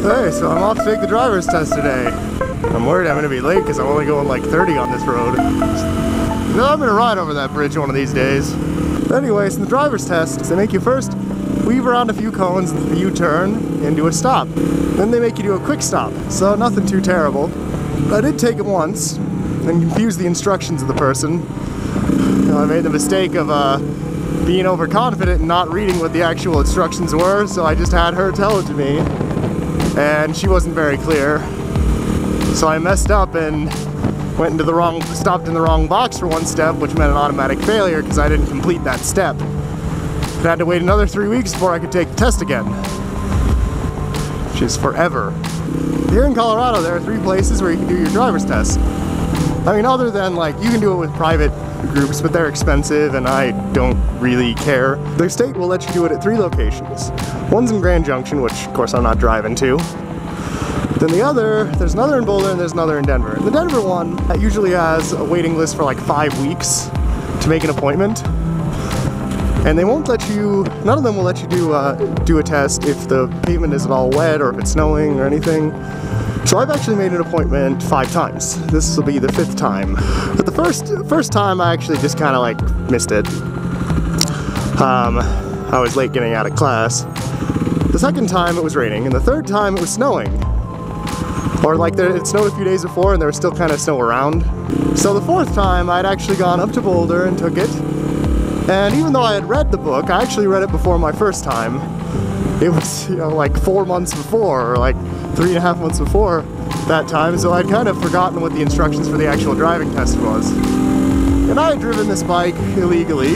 Hey, so I'm off to take the driver's test today. I'm worried I'm gonna be late because I'm only going like 30 on this road. No, I'm gonna ride over that bridge one of these days. Anyways, in the driver's test, they make you first weave around a few cones into the U-turn and do a stop. Then they make you do a quick stop, so nothing too terrible. I did take it once and confused the instructions of the person. I made the mistake of being overconfident and not reading what the actual instructions were, so I just had her tell it to me. And she wasn't very clear. So I messed up and stopped in the wrong box for one step, which meant an automatic failure because I didn't complete that step. I had to wait another 3 weeks before I could take the test again, which is forever. Here in Colorado, there are 3 places where you can do your driver's test. I mean, other than like, you can do it with private groups, but they're expensive and I don't really care. The state will let you do it at 3 locations. One's in Grand Junction, which of course I'm not driving to. Then there's another in Boulder and there's another in Denver. And the Denver one usually has a waiting list for like 5 weeks to make an appointment. And they won't let you, none of them will let you do a test if the pavement isn't all wet or if it's snowing or anything. So I've actually made an appointment 5 times. This will be the 5th time. But the first time I actually just kind of like missed it. I was late getting out of class. The 2nd time it was raining, and the 3rd time it was snowing. Or like it snowed a few days before and there was still kind of snow around. So the 4th time I'd actually gone up to Boulder and took it. And even though I had read the book, I actually read it before my first time. It was, you know, like 4 months before, or like 3.5 months before that time, so I'd kind of forgotten what the instructions for the actual driving test was. And I had driven this bike illegally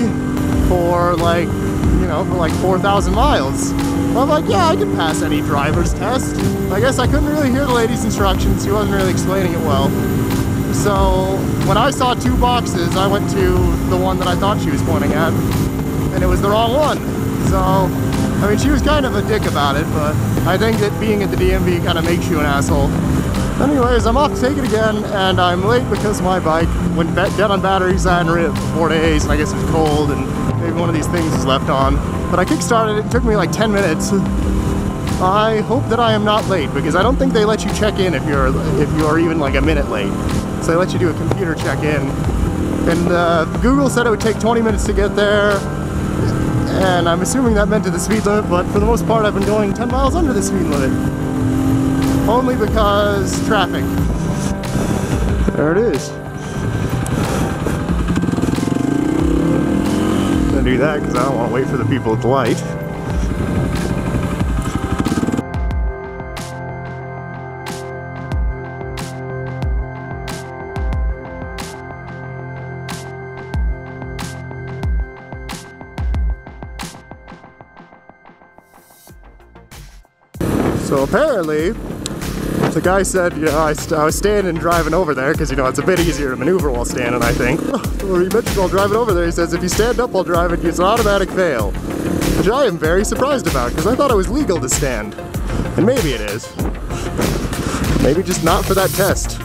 for like, you know, for like 4,000 miles. I'm like, yeah, I can pass any driver's test. I guess I couldn't really hear the lady's instructions. She wasn't really explaining it well. So when I saw 2 boxes, I went to the one that I thought she was pointing at, and it was the wrong one. So, I mean, she was kind of a dick about it, but I think that being at the DMV kind of makes you an asshole. Anyways, I'm off to take it again, and I'm late because my bike went dead on batteries. I hadn't ridden it for 4 days, and I guess it was cold, and maybe one of these things was left on. But I kick-started it, it took me like 10 minutes. I hope that I am not late, because I don't think they let you check in if you're even like a minute late. So they let you do a computer check-in. And Google said it would take 20 minutes to get there, and I'm assuming that meant to the speed limit, but for the most part I've been going 10 miles under the speed limit. Only because traffic. There it is. I'm gonna do that because I don't want to wait for the people at the light. So apparently, the guy said, you know, I was standing and driving over there because, you know, it's a bit easier to maneuver while standing, I think. Well, he mentioned while driving over there, he says if you stand up while driving, it's an automatic fail. Which I am very surprised about because I thought it was legal to stand. And maybe it is. Maybe just not for that test.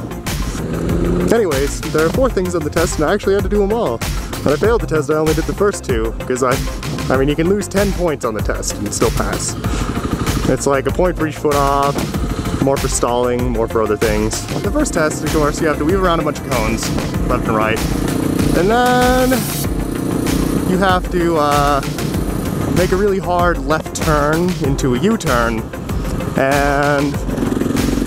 Anyways, there are 4 things on the test and I actually had to do them all. When I failed the test, I only did the first 2 because I mean, you can lose 10 points on the test and still pass. It's like a point for each foot off, more for stalling, more for other things. The first test, of course, you have to weave around a bunch of cones, left and right. And then you have to make a really hard left turn into a U-turn. And,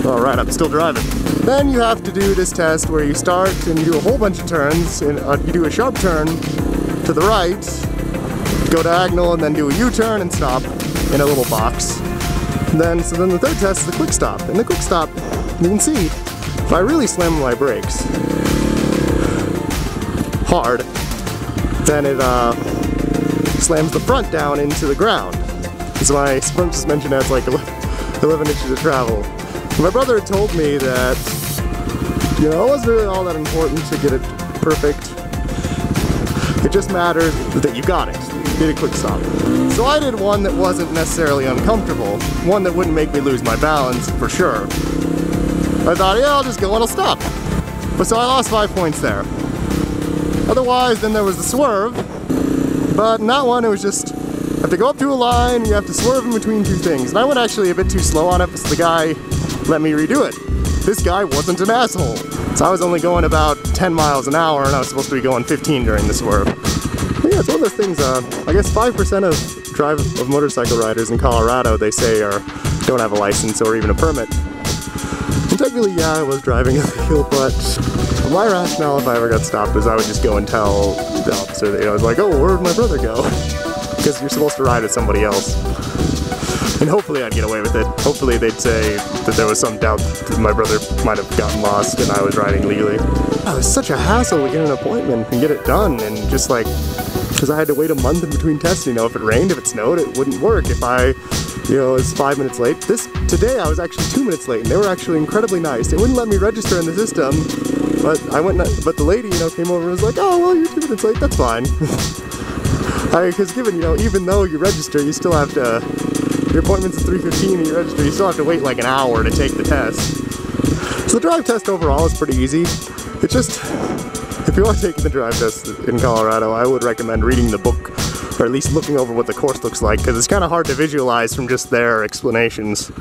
all right, I'm still driving. Then you have to do this test where you start and you do a whole bunch of turns, and you do a sharp turn to the right, go diagonal, and then do a U-turn and stop in a little box. So then the 3rd test is the quick stop. And the quick stop, you can see, if I really slam my brakes hard, then it slams the front down into the ground. As my sprint suspension has like 11 inches of travel. My brother had told me that, you know, it wasn't really all that important to get it perfect. It just mattered that you got it. You did a quick stop. So I did one that wasn't necessarily uncomfortable, one that wouldn't make me lose my balance, for sure. I thought, yeah, I'll just go and I'll stop. But so I lost 5 points there. Otherwise, then there was the swerve, but in that one it was just have to go up to a line, and you have to swerve in between two things. And I went actually a bit too slow on it, so the guy let me redo it. This guy wasn't an asshole. So I was only going about 10 miles an hour, and I was supposed to be going 15 during the swerve. But yeah, it's one of those things, I guess 5% of motorcycle riders in Colorado, they say, don't have a license or even a permit. And technically, yeah, I was driving illegal, but my rationale if I ever got stopped was I would just go and tell the officer that, I was like, oh, where'd my brother go? Because you're supposed to ride with somebody else. And hopefully I'd get away with it. Hopefully they'd say that there was some doubt that my brother might have gotten lost and I was riding legally. Oh, it was such a hassle to get an appointment and get it done, and just like, because I had to wait a month in between tests. If it rained, if it snowed, it wouldn't work. If I, was 5 minutes late. Today I was actually 2 minutes late, and they were actually incredibly nice. They wouldn't let me register in the system, but the lady, came over and was like, oh, well, you're 2 minutes late, that's fine. Because given, even though you register, you still have to, your appointment's at 3:15 and you register, you still have to wait like an hour to take the test. So the drive test overall is pretty easy. It's just, if you are taking the drive test in Colorado, I would recommend reading the book, or at least looking over what the course looks like, because it's kind of hard to visualize from just their explanations.